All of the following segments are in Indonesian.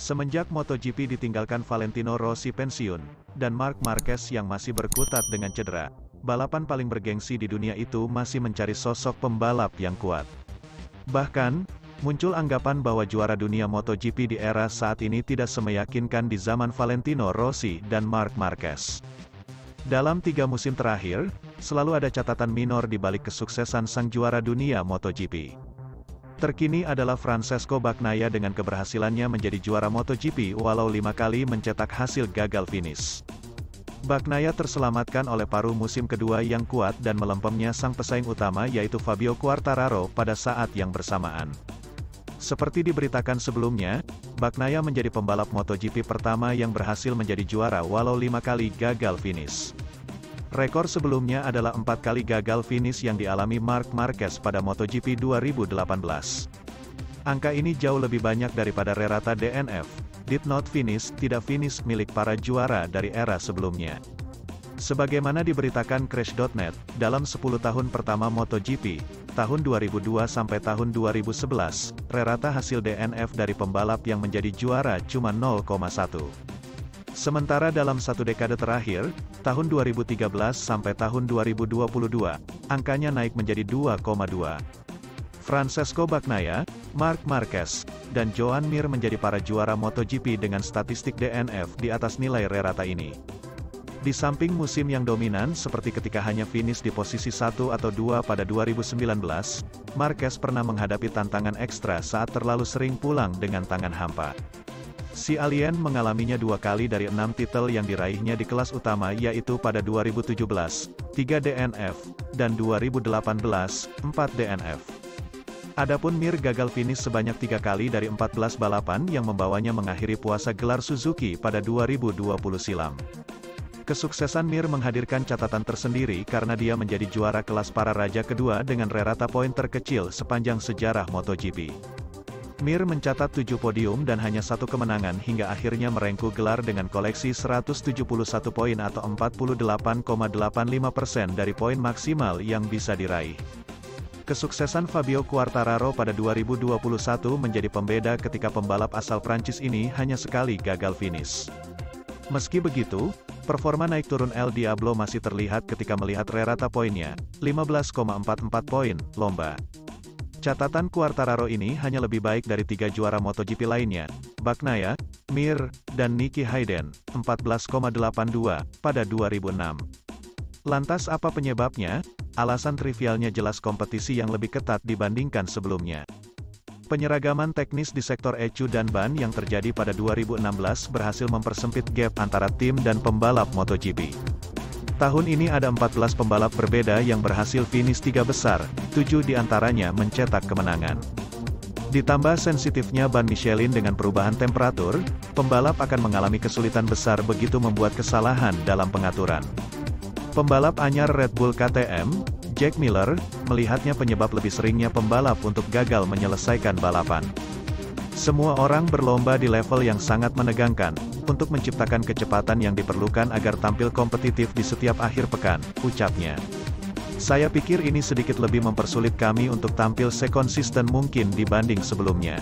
Semenjak MotoGP ditinggalkan Valentino Rossi pensiun, dan Marc Marquez yang masih berkutat dengan cedera, balapan paling bergengsi di dunia itu masih mencari sosok pembalap yang kuat. Bahkan, muncul anggapan bahwa juara dunia MotoGP di era saat ini tidak semeyakinkan di zaman Valentino Rossi dan Marc Marquez. Dalam 3 musim terakhir, selalu ada catatan minor di balik kesuksesan sang juara dunia MotoGP. Terkini adalah Francesco Bagnaia dengan keberhasilannya menjadi juara MotoGP walau 5 kali mencetak hasil gagal finish. Bagnaia terselamatkan oleh paruh musim kedua yang kuat dan melempemnya sang pesaing utama yaitu Fabio Quartararo pada saat yang bersamaan. Seperti diberitakan sebelumnya, Bagnaia menjadi pembalap MotoGP pertama yang berhasil menjadi juara walau 5 kali gagal finish. Rekor sebelumnya adalah 4 kali gagal finish yang dialami Marc Marquez pada MotoGP 2018. Angka ini jauh lebih banyak daripada rerata DNF, did not finish, tidak finish milik para juara dari era sebelumnya. Sebagaimana diberitakan Crash.net, dalam 10 tahun pertama MotoGP, tahun 2002 sampai tahun 2011, rerata hasil DNF dari pembalap yang menjadi juara cuma 0,1. Sementara dalam 1 dekade terakhir, tahun 2013 sampai tahun 2022, angkanya naik menjadi 2,2. Francesco Bagnaia, Marc Marquez, dan Joan Mir menjadi para juara MotoGP dengan statistik DNF di atas nilai rerata ini. Di samping musim yang dominan seperti ketika hanya finish di posisi 1 atau 2 pada 2019, Marquez pernah menghadapi tantangan ekstra saat terlalu sering pulang dengan tangan hampa. Si alien mengalaminya 2 kali dari 6 titel yang diraihnya di kelas utama yaitu pada 2017, 3 DNF, dan 2018, 4 DNF. Adapun Mir gagal finish sebanyak 3 kali dari 14 balapan yang membawanya mengakhiri puasa gelar Suzuki pada 2020 silam. Kesuksesan Mir menghadirkan catatan tersendiri karena dia menjadi juara kelas para raja kedua dengan rerata poin terkecil sepanjang sejarah MotoGP. Mir mencatat 7 podium dan hanya 1 kemenangan hingga akhirnya merengkuh gelar dengan koleksi 171 poin atau 48,85% dari poin maksimal yang bisa diraih. Kesuksesan Fabio Quartararo pada 2021 menjadi pembeda ketika pembalap asal Prancis ini hanya sekali gagal finish. Meski begitu, performa naik turun El Diablo masih terlihat ketika melihat rerata poinnya, 15,44 poin, lomba. Catatan Quartararo ini hanya lebih baik dari 3 juara MotoGP lainnya, Bagnaia, Mir, dan Nicky Hayden, 14,82, pada 2006. Lantas apa penyebabnya? Alasan trivialnya jelas kompetisi yang lebih ketat dibandingkan sebelumnya. Penyeragaman teknis di sektor ECU dan ban yang terjadi pada 2016 berhasil mempersempit gap antara tim dan pembalap MotoGP. Tahun ini ada 14 pembalap berbeda yang berhasil finish 3 besar, 7 diantaranya mencetak kemenangan. Ditambah sensitifnya ban Michelin dengan perubahan temperatur, pembalap akan mengalami kesulitan besar begitu membuat kesalahan dalam pengaturan. Pembalap anyar Red Bull KTM, Jack Miller, melihatnya penyebab lebih seringnya pembalap untuk gagal menyelesaikan balapan. Semua orang berlomba di level yang sangat menegangkan, untuk menciptakan kecepatan yang diperlukan agar tampil kompetitif di setiap akhir pekan, ucapnya. Saya pikir ini sedikit lebih mempersulit kami untuk tampil sekonsisten mungkin dibanding sebelumnya.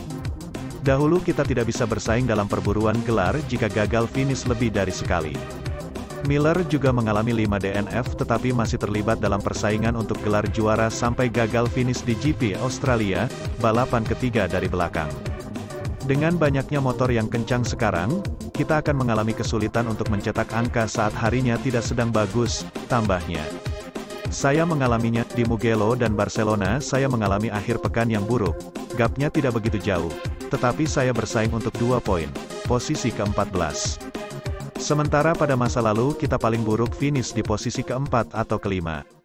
Dahulu kita tidak bisa bersaing dalam perburuan gelar jika gagal finish lebih dari sekali. Miller juga mengalami 5 DNF tetapi masih terlibat dalam persaingan untuk gelar juara sampai gagal finish di GP Australia, balapan ketiga dari belakang. Dengan banyaknya motor yang kencang sekarang, kita akan mengalami kesulitan untuk mencetak angka saat harinya tidak sedang bagus, tambahnya. Saya mengalaminya di Mugello dan Barcelona. Saya mengalami akhir pekan yang buruk. Gapnya tidak begitu jauh, tetapi saya bersaing untuk 2 poin, posisi ke-14. Sementara pada masa lalu kita paling buruk finish di posisi ke-4 atau ke-5.